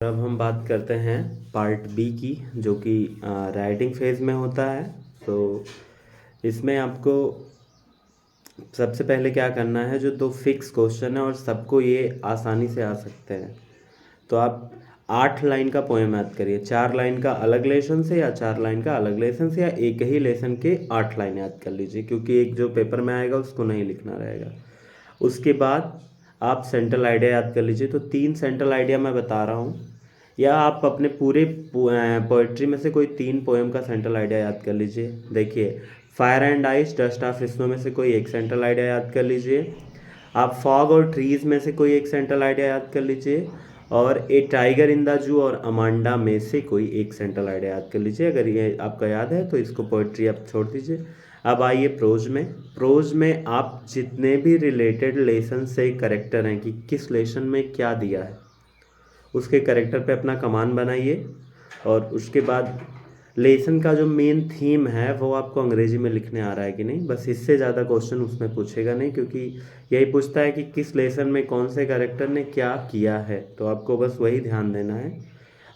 अब हम बात करते हैं पार्ट बी की, जो कि राइटिंग फेज में होता है। तो इसमें आपको सबसे पहले क्या करना है, जो दो फिक्स क्वेश्चन है और सबको ये आसानी से आ सकते हैं। तो आप 8 लाइन का पोएम याद करिए, 4 लाइन का अलग लेसन से या 4 लाइन का अलग लेसन से, या एक ही लेसन के 8 लाइन याद कर लीजिए, क्योंकि एक जो पेपर में आएगा उसको नहीं लिखना रहेगा। उसके बाद आप सेंट्रल आइडिया याद कर लीजिए। तो 3 सेंट्रल आइडिया मैं बता रहा हूँ, या आप अपने पूरे पोइट्री में से कोई 3 पोएम का सेंट्रल आइडिया याद कर लीजिए। देखिए, fire and ice, dust of snow में से कोई एक सेंट्रल आइडिया याद कर लीजिए। आप फॉग और ट्रीज में से कोई एक सेंट्रल आइडिया याद कर लीजिए, और ए टाइगर इन द जू और अमांडा में से कोई एक सेंट्रल आइडिया याद कर लीजिए। अगर ये आपका याद है तो इसको पोइट्री आप छोड़ दीजिए। अब आइए प्रोज में आप जितने भी रिलेटेड लेसन से करेक्टर हैं कि किस लेसन में क्या दिया है, उसके करेक्टर पे अपना कमान बनाइए। और उसके बाद लेसन का जो मेन थीम है वो आपको अंग्रेजी में लिखने आ रहा है कि नहीं, बस इससे ज़्यादा क्वेश्चन उसमें पूछेगा नहीं, क्योंकि यही पूछता है कि किस लेसन में कौन से कैरेक्टर ने क्या किया है। तो आपको बस वही ध्यान देना है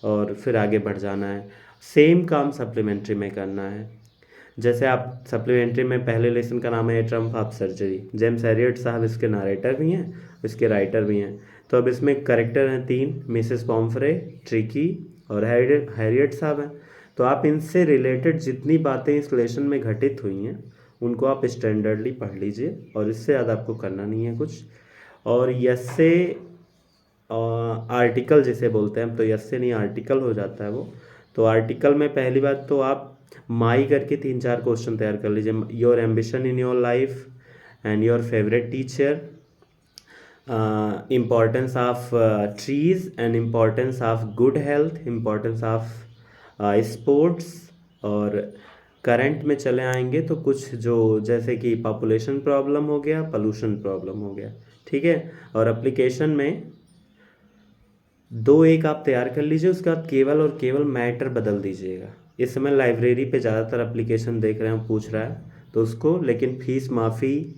और फिर आगे बढ़ जाना है। सेम काम सप्लीमेंट्री में करना है। जैसे आप सप्लीमेंट्री में पहले लेसन का नाम है Trump of surgery, James Harriet साहब इसके नरेटर भी हैं, इसके राइटर भी हैं। तो अब इसमें करेक्टर हैं 3, मिसेस पॉम्फ्रे, ट्रिकी और हैरियट साहब हैं। तो आप इनसे रिलेटेड जितनी बातें इस लेसन में घटित हुई हैं उनको आप स्टैंडर्डली पढ़ लीजिए, और इससे ज़्यादा आपको करना नहीं है कुछ। और यस से आर्टिकल जिसे बोलते हैं, तो यस से नहीं आर्टिकल हो जाता है वो। तो आर्टिकल में पहली बात तो आप माई करके 3-4 क्वेश्चन तैयार कर लीजिए। Your ambition in your life and your favourite teacher, importance of trees and importance of good health, importance of sports. और करंट में चले आएंगे तो कुछ जो जैसे कि पॉपुलेशन प्रॉब्लम हो गया, पोल्यूशन प्रॉब्लम हो गया, ठीक है। और एप्लीकेशन में 2-1 आप तैयार कर लीजिए, उसके बाद केवल और केवल मैटर बदल दीजिएगा। इस समय लाइब्रेरी पे ज़्यादातर एप्लीकेशन देख रहे हैं, पूछ रहा है तो उसको, लेकिन फीस माफ़ी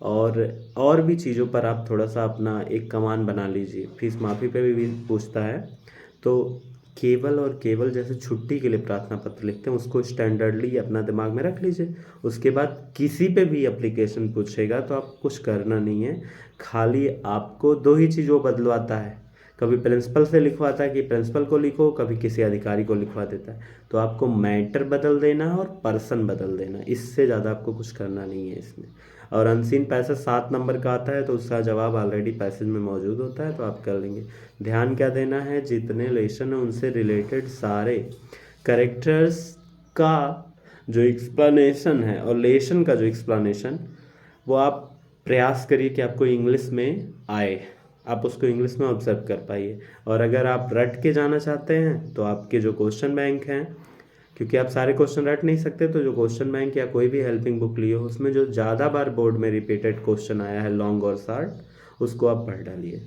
और भी चीज़ों पर आप थोड़ा सा अपना एक कमान बना लीजिए। फीस माफ़ी पे भी पूछता है, तो केवल और केवल जैसे छुट्टी के लिए प्रार्थना पत्र लिखते हैं उसको स्टैंडर्डली अपना दिमाग में रख लीजिए। उसके बाद किसी पे भी एप्लीकेशन पूछेगा तो आप कुछ करना नहीं है, खाली आपको 2 ही चीज़ वो बदलवाता है। कभी प्रिंसिपल से लिखवाता है कि प्रिंसिपल को लिखो, कभी किसी अधिकारी को लिखवा देता है। तो आपको मैटर बदल देना है और पर्सन बदल देना, इससे ज़्यादा आपको कुछ करना नहीं है इसमें। और अनसीन पैसेज 7 नंबर का आता है, तो उसका जवाब ऑलरेडी पैसेज में मौजूद होता है, तो आप कर लेंगे। ध्यान क्या देना है, जितने लेसन है उनसे रिलेटेड सारे करेक्टर्स का जो एक्सप्लेनेशन है और लेसन का जो एक्सप्लेनेशन, वो आप प्रयास करिए कि आपको इंग्लिश में आए, आप उसको इंग्लिश में ऑब्जर्व कर पाइए। और अगर आप रट के जाना चाहते हैं तो आपके जो क्वेश्चन बैंक हैं, क्योंकि आप सारे क्वेश्चन रट नहीं सकते, तो जो क्वेश्चन बैंक या कोई भी हेल्पिंग बुक लिए हो उसमें जो ज़्यादा बार बोर्ड में रिपीटेड क्वेश्चन आया है लॉन्ग और शॉर्ट, उसको आप पढ़ डालिए,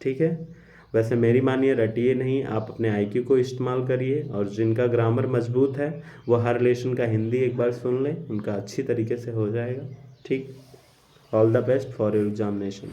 ठीक है। वैसे मेरी मानिए, रटिए नहीं, आप अपने आईक्यू को इस्तेमाल करिए। और जिनका ग्रामर मजबूत है वो हर लेसन का हिंदी एक बार सुन लें, उनका अच्छी तरीके से हो जाएगा, ठीक। All the best for your examination.